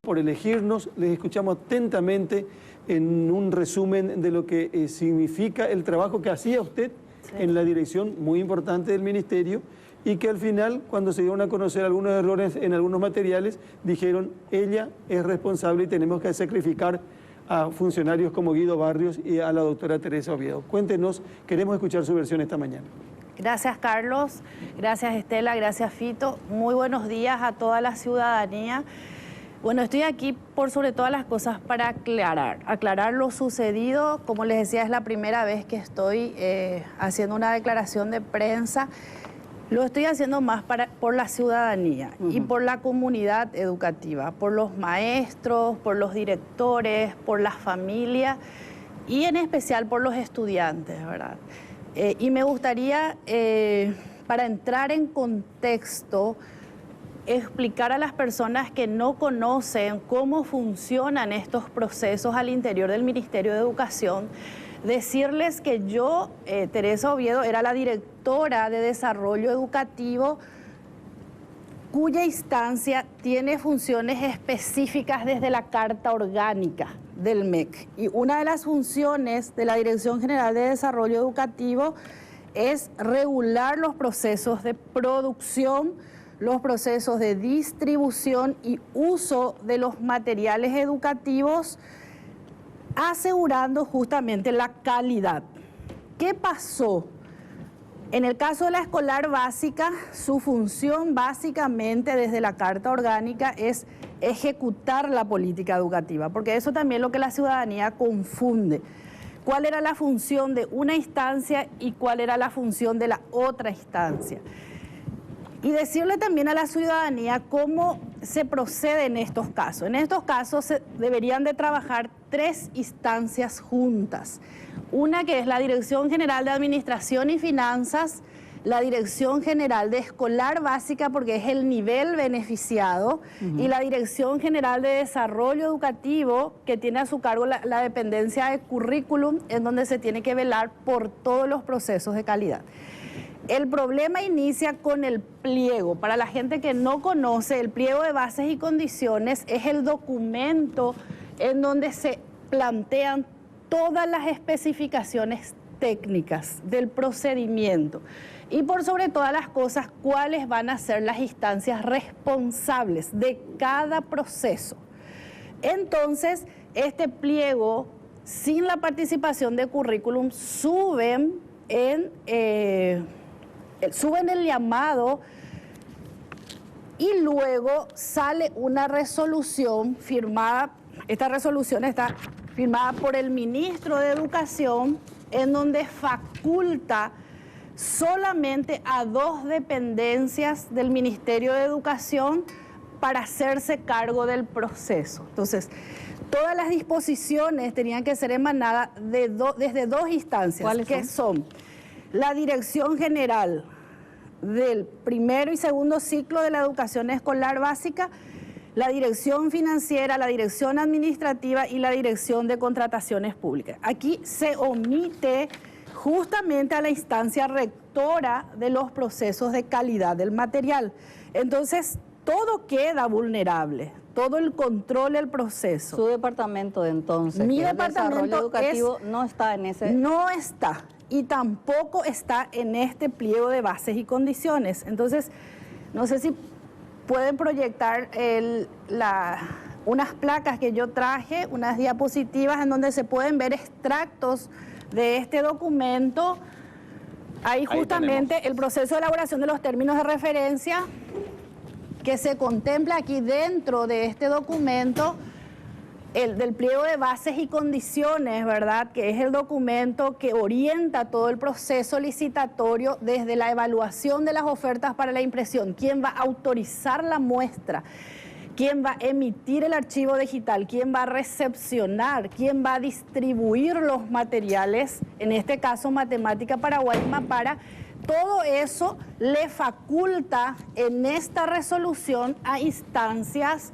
por elegirnos. Les escuchamos atentamente en un resumen de lo que significa el trabajo que hacía usted en la dirección muy importante del Ministerio, y que al final, cuando se dieron a conocer algunos errores en algunos materiales, dijeron, ella es responsable y tenemos que sacrificar a funcionarios como Guido Barrios y a la doctora Teresa Oviedo. Cuéntenos, queremos escuchar su versión esta mañana. Gracias, Carlos. Gracias, Estela. Gracias, Fito. Muy buenos días a toda la ciudadanía. Bueno, estoy aquí por sobre todas las cosas para aclarar lo sucedido. Como les decía, es la primera vez que estoy haciendo una declaración de prensa. Lo estoy haciendo más por la ciudadanía y por la comunidad educativa, por los maestros, por los directores, por las familias y en especial por los estudiantes, ¿verdad? Y me gustaría, para entrar en contexto, explicar a las personas que no conocen cómo funcionan estos procesos al interior del Ministerio de Educación, decirles que yo, Teresa Oviedo, era la directora de Desarrollo Educativo, cuya instancia tiene funciones específicas desde la Carta Orgánica del MEC. Y una de las funciones de la Dirección General de Desarrollo Educativo es regular los procesos de producción, los procesos de distribución y uso de los materiales educativos, asegurando justamente la calidad. ¿Qué pasó? En el caso de la escolar básica, su función básicamente desde la Carta Orgánica es ejecutar la política educativa, porque eso también es lo que la ciudadanía confunde. ¿Cuál era la función de una instancia y cuál era la función de la otra instancia? Y decirle también a la ciudadanía cómo se procede en estos casos. En estos casos se deberían de trabajar 3 instancias juntas. Una que es la Dirección General de Administración y Finanzas, la Dirección General de Escolar Básica, porque es el nivel beneficiado, y la Dirección General de Desarrollo Educativo, que tiene a su cargo la dependencia de currículum, en donde se tiene que velar por todos los procesos de calidad. El problema inicia con el pliego. Para la gente que no conoce, el pliego de bases y condiciones es el documento en donde se plantean todas las especificaciones técnicas del procedimiento y por sobre todas las cosas, cuáles van a ser las instancias responsables de cada proceso. Entonces, este pliego, sin la participación de currículum, suben el llamado y luego sale una resolución firmada. Esta resolución está firmada por el ministro de Educación, en donde faculta solamente a 2 dependencias del Ministerio de Educación para hacerse cargo del proceso. Entonces, todas las disposiciones tenían que ser emanadas desde 2 instancias. ¿Cuáles que son? La Dirección General del primero y segundo ciclo de la educación escolar básica, la Dirección Financiera, la Dirección Administrativa y la Dirección de Contrataciones Públicas. Aquí se omite justamente a la instancia rectora de los procesos de calidad del material. Entonces, todo queda vulnerable, todo el control del proceso. Su departamento, entonces, Mi que departamento el desarrollo educativo no está en ese... No está, y tampoco está en este pliego de bases y condiciones. Entonces, no sé si pueden proyectar unas placas que yo traje, unas diapositivas en donde se pueden ver extractos de este documento. Ahí justamente el proceso de elaboración de los términos de referencia que se contempla aquí dentro de este documento, del pliego de bases y condiciones, ¿verdad? Que es el documento que orienta todo el proceso licitatorio desde la evaluación de las ofertas para la impresión, quién va a autorizar la muestra, quién va a emitir el archivo digital, quién va a recepcionar, quién va a distribuir los materiales, en este caso Matemática Paraguay y Mapara. Todo eso le faculta en esta resolución a instancias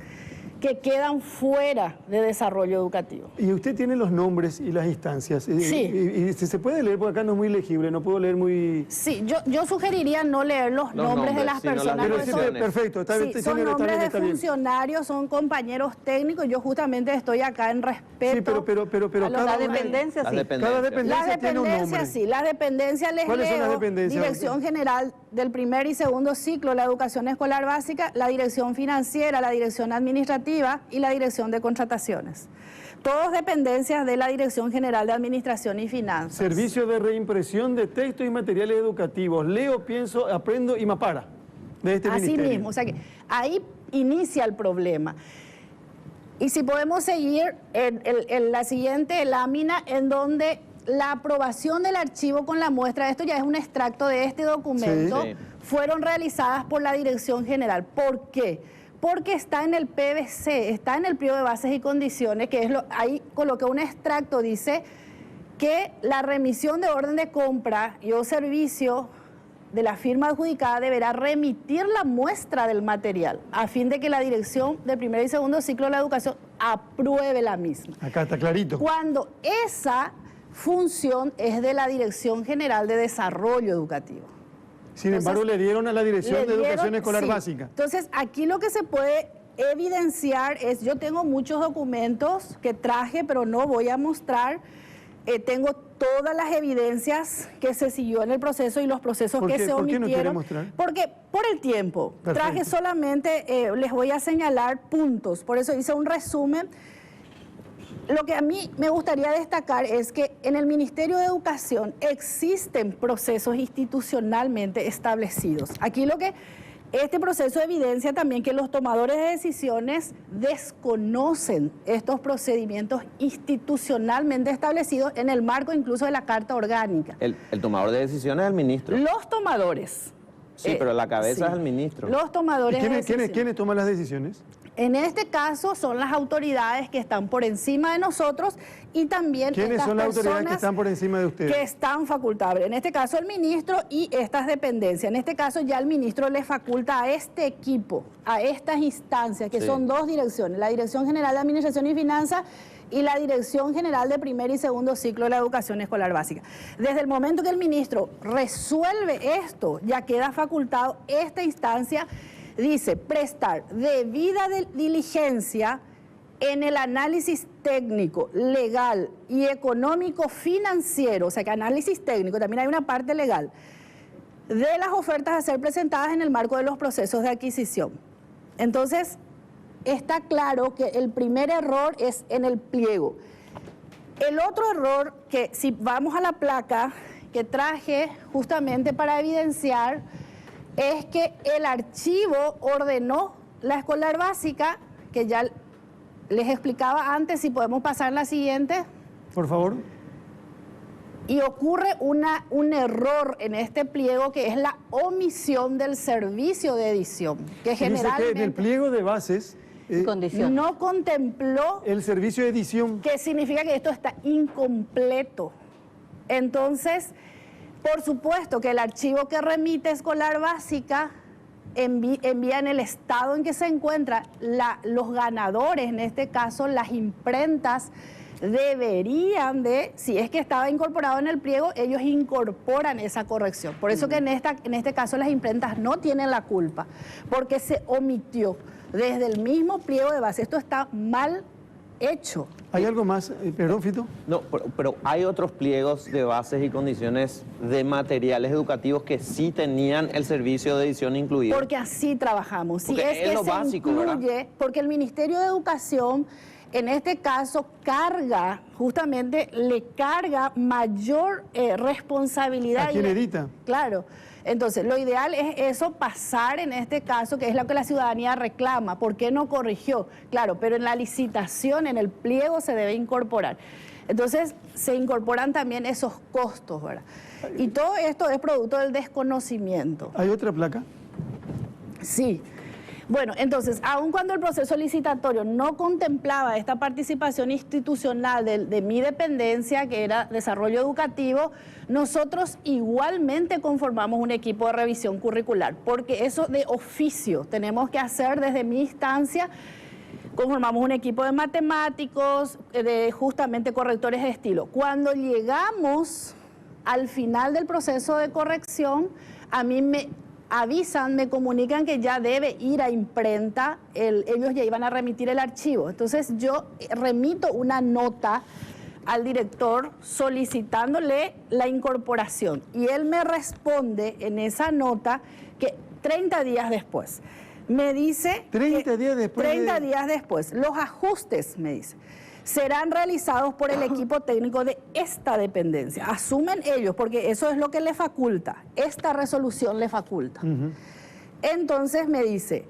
que quedan fuera de desarrollo educativo. Y usted tiene los nombres y las instancias. Sí. Y se puede leer, porque acá no es muy legible, no puedo leer muy... Sí, yo sugeriría no leer los nombres de las sino las personas. Pero porque sí, son- perfecto, está bien, Sí, son está nombres bien, de está bien. funcionarios, son compañeros técnicos. Yo justamente estoy acá en respeto. Sí, pero a los- La cada una- dependencia Las sí. dependencias. Cada dependencia Las tiene un nombre. dependencias, sí, las dependencias les ¿Cuáles son las leo. dependencias? Dirección General del primer y segundo ciclo de la educación escolar básica, la Dirección Financiera, la Dirección Administrativa y la Dirección de Contrataciones. Todos dependencias de la Dirección General de Administración y Finanzas. Servicio de reimpresión de textos y materiales educativos. Leo, pienso, aprendo y mapara. De este Así ministerio. mismo, o sea que ahí inicia el problema. Y si podemos seguir en la siguiente lámina, en donde la aprobación del archivo con la muestra, esto ya es un extracto de este documento, Sí. fueron realizadas por la Dirección General. ¿Por qué? Porque está en el PBC, está en el pliego de bases y condiciones, que es ahí coloqué un extracto, dice que la remisión de orden de compra y o servicio de la firma adjudicada deberá remitir la muestra del material a fin de que la dirección del primer y segundo ciclo de la educación apruebe la misma. Acá está clarito. Cuando esa función es de la Dirección General de Desarrollo Educativo. Sin embargo, Entonces, le dieron a la Dirección Le de Educación dieron- Escolar sí. Básica. Entonces, aquí lo que se puede evidenciar es, yo tengo muchos documentos que traje, pero no voy a mostrar. Tengo todas las evidencias que se siguió en el proceso y los procesos ¿Por que qué- se por qué omitieron. no quiere mostrar? Porque por el tiempo. Perfecto. Traje solamente, les voy a señalar puntos. Por eso hice un resumen. Lo que a mí me gustaría destacar es que en el Ministerio de Educación existen procesos institucionalmente establecidos. Aquí lo que este proceso evidencia también que los tomadores de decisiones desconocen estos procedimientos institucionalmente establecidos en el marco incluso de la Carta Orgánica. El tomador de decisiones es el ministro. Los tomadores. Sí, pero la cabeza sí. es el ministro. Los ¿Y tomadores de decisiones. quiénes toman las decisiones? En este caso son las autoridades que están por encima de nosotros y también ¿Quiénes estas son las autoridades que personas están por encima de ustedes? que están facultables. En este caso el ministro y estas dependencias. En este caso ya el ministro le faculta a este equipo, a estas instancias, que Sí. son dos direcciones, la Dirección General de Administración y Finanzas y la Dirección General de primer y segundo ciclo de la educación escolar básica. Desde el momento que el ministro resuelve esto, ya queda facultado esta instancia, dice, prestar debida diligencia en el análisis técnico, legal y económico financiero, o sea que análisis técnico, también hay una parte legal, de las ofertas a ser presentadas en el marco de los procesos de adquisición. Entonces, está claro que el primer error es en el pliego. El otro error, que si vamos a la placa que traje justamente para evidenciar, es que el archivo ordenó la escolar básica, que ya les explicaba antes, si podemos pasar la siguiente, Por favor. y ocurre un error en este pliego que es la omisión del servicio de edición, que Dice que en el generalmente pliego de bases, Condiciones. no contempló, el servicio de edición. que significa que esto está incompleto. Entonces, por supuesto que el archivo que remite escolar básica envía en el estado en que se encuentra los ganadores, en este caso las imprentas, deberían de, si es que estaba incorporado en el pliego, ellos incorporan esa corrección. Por eso que en este caso las imprentas no tienen la culpa, porque se omitió desde el mismo pliego de base. Esto está mal hecho. ¿Hay algo más? Perdón, Fito. No, pero hay otros pliegos de bases y condiciones de materiales educativos que sí tenían el servicio de edición incluido. Porque así trabajamos. Si Porque es es que lo se básico, incluye, ¿verdad? porque el Ministerio de Educación, en este caso, carga, justamente le carga mayor responsabilidad. ¿A quién y- edita? Claro. Entonces, lo ideal es eso pasar en este caso, que es lo que la ciudadanía reclama. ¿Por qué no corrigió? Claro, pero en la licitación, en el pliego, se debe incorporar. Entonces, se incorporan también esos costos, ¿verdad? Y todo esto es producto del desconocimiento. ¿Hay otra placa? Sí. Bueno, entonces, aun cuando el proceso licitatorio no contemplaba esta participación institucional de mi dependencia, que era desarrollo educativo, nosotros igualmente conformamos un equipo de revisión curricular, porque eso de oficio tenemos que hacer desde mi instancia, conformamos un equipo de matemáticos, de justamente correctores de estilo. Cuando llegamos al final del proceso de corrección, a mí me avisan, me comunican que ya debe ir a imprenta, ellos ya iban a remitir el archivo. Entonces yo remito una nota al director solicitándole la incorporación y él me responde en esa nota que 30 días después. Me dice... 30 días después. 30 días después. Los ajustes, me dice, serán realizados por el equipo técnico de esta dependencia. Asumen ellos, porque eso es lo que le faculta. Esta resolución le faculta. Entonces me dice,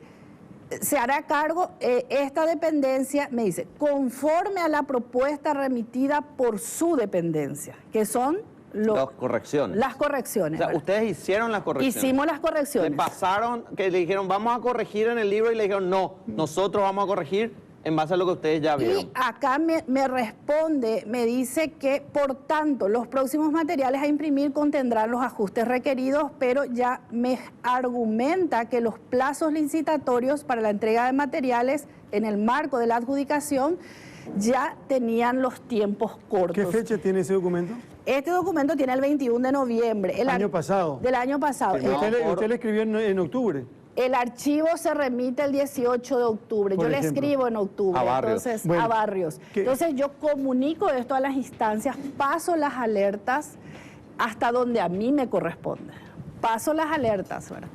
se hará cargo esta dependencia, me dice, conforme a la propuesta remitida por su dependencia, que son... Las correcciones. Las correcciones. O sea, ustedes hicieron las correcciones. Hicimos las correcciones. Le pasaron, que le dijeron, vamos a corregir en el libro, y le dijeron, no, nosotros vamos a corregir en base a lo que ustedes ya vieron. Y acá me responde, me dice que, por tanto, los próximos materiales a imprimir contendrán los ajustes requeridos, pero ya me argumenta que los plazos licitatorios para la entrega de materiales en el marco de la adjudicación ya tenían los tiempos cortos. ¿Qué fecha tiene ese documento? Este documento tiene el 21 de noviembre. El año pasado. Del año pasado. Usted le escribió en octubre. El archivo se remite el 18 de octubre. Por yo ejemplo, le escribo en octubre. a Barrios. Entonces, Bueno, a Barrios. ¿qué? Entonces yo comunico esto a las instancias, paso las alertas hasta donde a mí me corresponde. Paso las alertas, ¿verdad?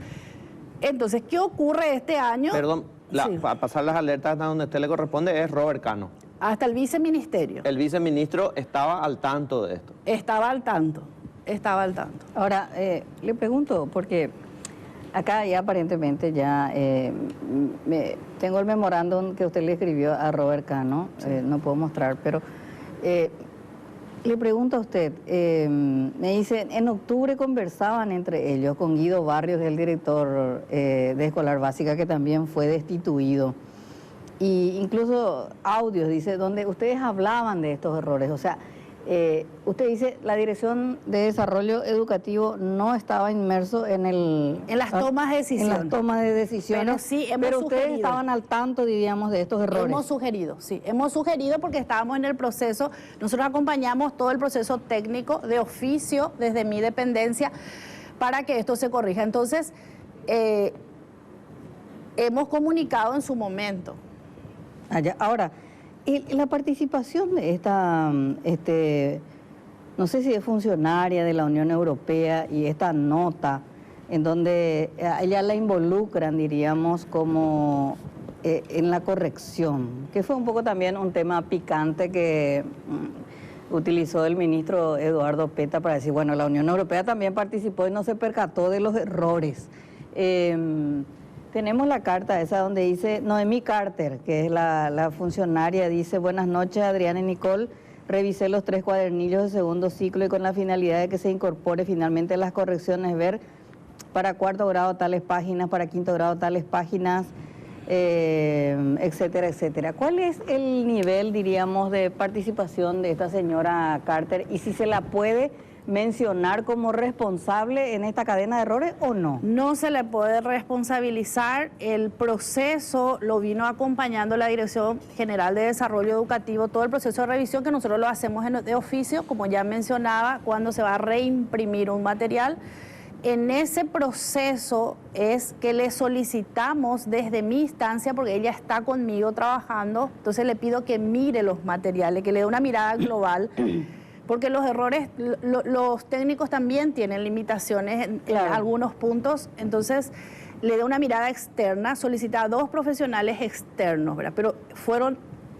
Entonces, ¿qué ocurre este año? Perdón, Sí. para pasar las alertas hasta donde a usted le corresponde es Robert Cano. Hasta el viceministerio. El viceministro estaba al tanto de esto. Estaba al tanto. Estaba al tanto. Ahora, le pregunto, porque acá ya aparentemente ya tengo el memorándum que usted le escribió a Robert Cano, no puedo mostrar, pero le pregunto a usted, me dice, en octubre conversaban entre ellos con Guido Barrios, el director de Escolar Básica, que también fue destituido. Y incluso audios, dice, donde ustedes hablaban de estos errores. O sea, usted dice, la Dirección de Desarrollo Educativo no estaba inmerso en las tomas de decisión. En las tomas de decisiones. Pero sí hemos pero ustedes sugerido. estaban al tanto, diríamos, de estos errores. Hemos sugerido, sí. Hemos sugerido porque estábamos en el proceso. Nosotros acompañamos todo el proceso técnico de oficio desde mi dependencia para que esto se corrija. Entonces, hemos comunicado en su momento. Allá. Ahora, la participación de esta, no sé si es funcionaria de la Unión Europea y esta nota en donde a ella la involucran, diríamos, como en la corrección, que fue un poco también un tema picante que utilizó el ministro Eduardo Peta para decir, bueno, la Unión Europea también participó y no se percató de los errores. Tenemos la carta esa donde dice Noemí Carter, que es la funcionaria, dice, buenas noches Adriana y Nicole, revisé los 3 cuadernillos de segundo ciclo y con la finalidad de que se incorpore finalmente las correcciones, ver para 4º grado tales páginas, para 5º grado tales páginas, etcétera, etcétera. ¿Cuál es el nivel, diríamos, de participación de esta señora Carter y si se la puede mencionar como responsable en esta cadena de errores o no? No se le puede responsabilizar. El proceso lo vino acompañando la Dirección General de Desarrollo Educativo, todo el proceso de revisión que nosotros lo hacemos de oficio, como ya mencionaba, cuando se va a reimprimir un material. En ese proceso es que le solicitamos desde mi instancia, porque ella está conmigo trabajando, entonces le pido que mire los materiales, que le dé una mirada global, porque los errores, los técnicos también tienen limitaciones en algunos puntos, entonces le dé una mirada externa, solicita a 2 profesionales externos, ¿verdad? Pero fueron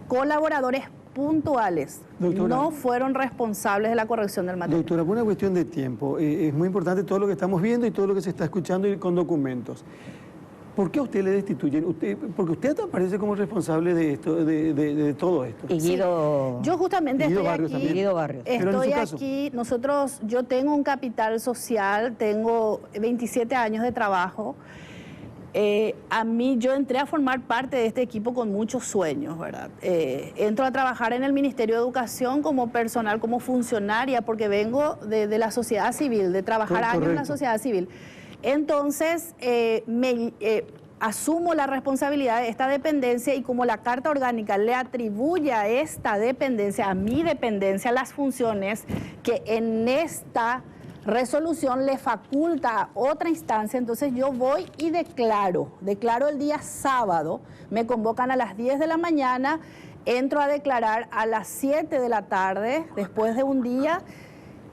colaboradores puntuales, Doctora, no fueron responsables de la corrección del material. Doctora, por una cuestión de tiempo, es muy importante todo lo que estamos viendo y todo lo que se está escuchando y con documentos. ¿Por qué a usted le destituyen? Porque usted aparece como responsable de esto, de todo esto. Y Guido... Yo justamente Guido estoy Barrios aquí. también. Guido Barrios. Pero en Estoy su caso. aquí, yo tengo un capital social, tengo 27 años de trabajo. Yo entré a formar parte de este equipo con muchos sueños, ¿verdad? Entro a trabajar en el Ministerio de Educación como personal, como funcionaria, porque vengo de la sociedad civil, de trabajar años en la Correcto. sociedad civil. Entonces, asumo la responsabilidad de esta dependencia y como la Carta Orgánica le atribuye a esta dependencia, a mi dependencia, las funciones que en esta resolución le faculta a otra instancia, entonces yo voy y declaro el día sábado, me convocan a las 10 de la mañana, entro a declarar a las 7 de la tarde, después de un día,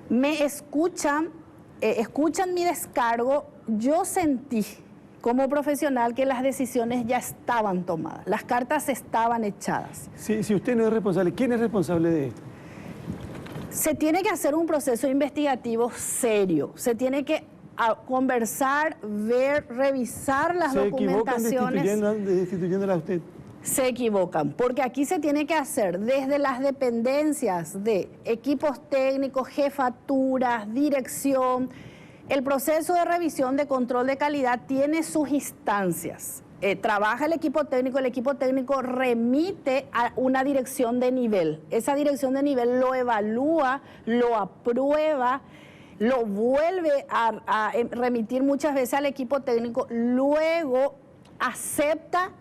me escuchan mi descargo, yo sentí como profesional que las decisiones ya estaban tomadas, las cartas estaban echadas. Si usted no es responsable, ¿quién es responsable de esto? Se tiene que hacer un proceso investigativo serio, se tiene que conversar, ver, revisar las documentaciones. ¿Se equivocan destituyéndola a usted? Se equivocan, porque aquí se tiene que hacer desde las dependencias de equipos técnicos, jefaturas, dirección. El proceso de revisión de control de calidad tiene sus instancias. Trabaja el equipo técnico remite a una dirección de nivel. Esa dirección de nivel lo evalúa, lo aprueba, lo vuelve a remitir muchas veces al equipo técnico, luego acepta,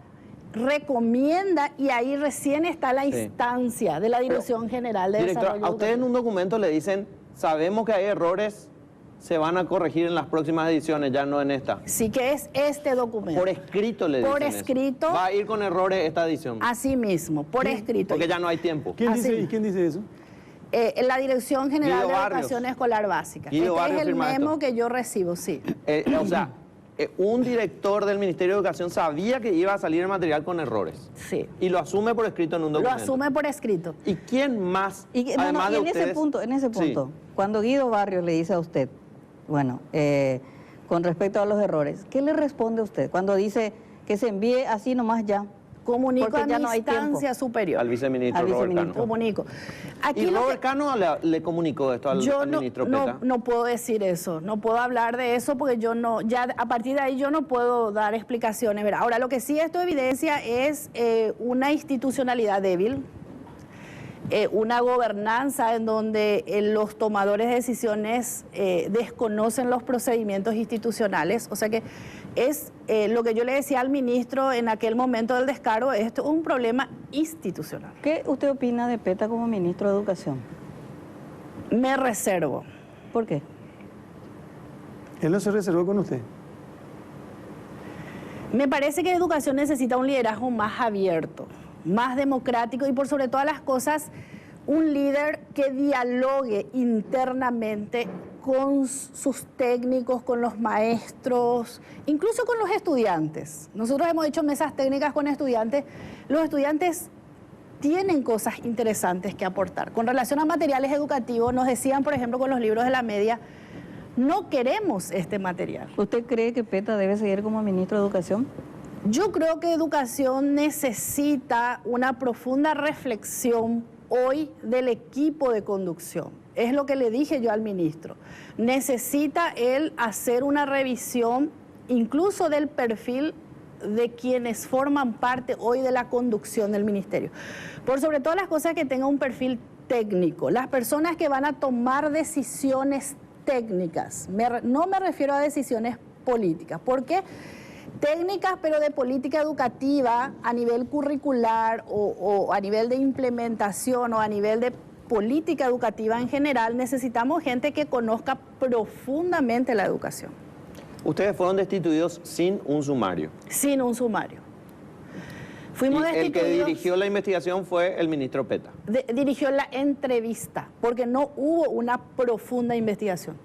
recomienda y ahí recién está la instancia de la Dirección General de Desarrollo Educativo. A ustedes en un documento le dicen, sabemos que hay errores, se van a corregir en las próximas ediciones, ya no en esta. Sí, que es este documento. Por escrito le dicen Por escrito. Eso. Va a ir con errores esta edición. Así mismo, por escrito. Porque ya no hay tiempo. ¿Quién dice eso? La Dirección General Guido de Barrios. Educación Escolar Básica. Guido Este Barrios es el firma memo esto. que yo recibo, sí. O sea, un director del Ministerio de Educación sabía que iba a salir el material con errores. Sí. Y lo asume por escrito en un Lo documento. asume por escrito. ¿Y quién más? Además de ustedes, en ese punto, cuando Guido Barrios le dice a usted, bueno, con respecto a los errores, ¿qué le responde a usted cuando dice que se envíe así nomás ya? Comunico Porque a ya mi no hay instancia superior. Al viceministro Al Robert viceministro. Cano. Comunico. Aquí ¿Y lo Robert que- Cano le comunicó esto al ministro Peta? no puedo decir eso, no puedo hablar de eso porque yo no, ya a partir de ahí yo no puedo dar explicaciones. Verá, ahora, lo que sí esto evidencia es una institucionalidad débil, una gobernanza en donde los tomadores de decisiones desconocen los procedimientos institucionales. O sea que es lo que yo le decía al ministro en aquel momento del descargo, esto es un problema institucional. ¿Qué usted opina de Peta como ministro de Educación? Me reservo. ¿Por qué? Él no se reservó con usted. Me parece que educación necesita un liderazgo más abierto, más democrático y por sobre todas las cosas, un líder que dialogue internamente con sus técnicos, con los maestros, incluso con los estudiantes. Nosotros hemos hecho mesas técnicas con estudiantes. Los estudiantes tienen cosas interesantes que aportar. Con relación a materiales educativos, nos decían, por ejemplo, con los libros de la media, no queremos este material. ¿Usted cree que Peta debe seguir como ministro de Educación? Yo creo que educación necesita una profunda reflexión hoy del equipo de conducción. Es lo que le dije yo al ministro. Necesita él hacer una revisión incluso del perfil de quienes forman parte hoy de la conducción del ministerio. Por sobre todas las cosas que tenga un perfil técnico. Las personas que van a tomar decisiones técnicas, no me refiero a decisiones políticas. ¿Por qué? Técnicas, pero de política educativa a nivel curricular o a nivel de implementación o a nivel de política educativa en general, necesitamos gente que conozca profundamente la educación. Ustedes fueron destituidos sin un sumario. Sin un sumario. Y Fuimos el que destituidos. dirigió la investigación fue el ministro Peta. Dirigió la entrevista, porque no hubo una profunda investigación.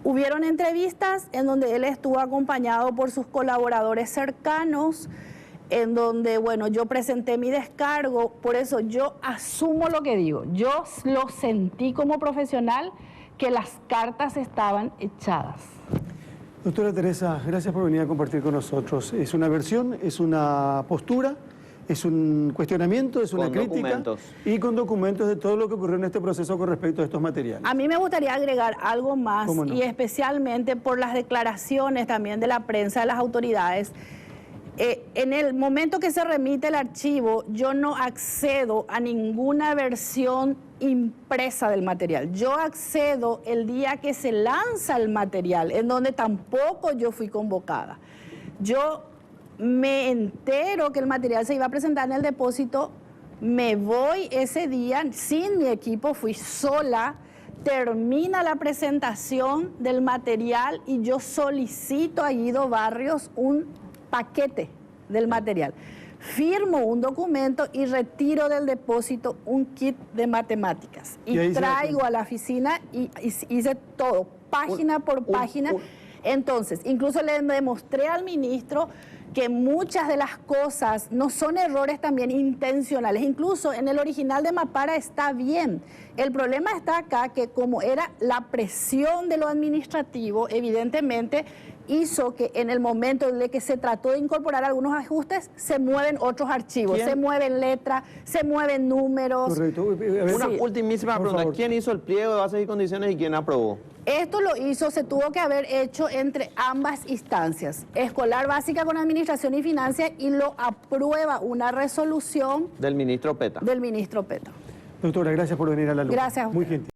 Hubieron entrevistas en donde él estuvo acompañado por sus colaboradores cercanos, en donde, bueno, yo presenté mi descargo, por eso yo asumo lo que digo. Yo lo sentí como profesional que las cartas estaban echadas. Doctora Teresa, gracias por venir a compartir con nosotros. Es una versión, es una postura, es un cuestionamiento, es una Con crítica documentos. y con documentos de todo lo que ocurrió en este proceso con respecto a estos materiales. A mí me gustaría agregar algo más, ¿Cómo no? y especialmente por las declaraciones también de la prensa, de las autoridades. En el momento que se remite el archivo, yo no accedo a ninguna versión impresa del material. Yo accedo el día que se lanza el material, en donde tampoco yo fui convocada. Yo me entero que el material se iba a presentar en el depósito, me voy ese día sin mi equipo, fui sola, termina la presentación del material y yo solicito a Guido Barrios un paquete del material. Firmo un documento y retiro del depósito un kit de matemáticas. Y traigo a la oficina y hice todo, página por página. Entonces, incluso le demostré al ministro que muchas de las cosas no son errores también intencionales. Incluso en el original de Mapara está bien. El problema está acá que como era la presión de lo administrativo, evidentemente hizo que en el momento en el que se trató de incorporar algunos ajustes, se mueven otros archivos, se mueven letras, se mueven números. Correcto. Una ultimísima pregunta. ¿Quién hizo el pliego de bases y condiciones y quién aprobó? Esto lo hizo, se tuvo que haber hecho entre ambas instancias, Escolar Básica con Administración y Finanzas, y lo aprueba una resolución Del ministro Peta. del ministro Peta. Doctora, gracias por venir a la luz. Gracias a usted. Muy gentil.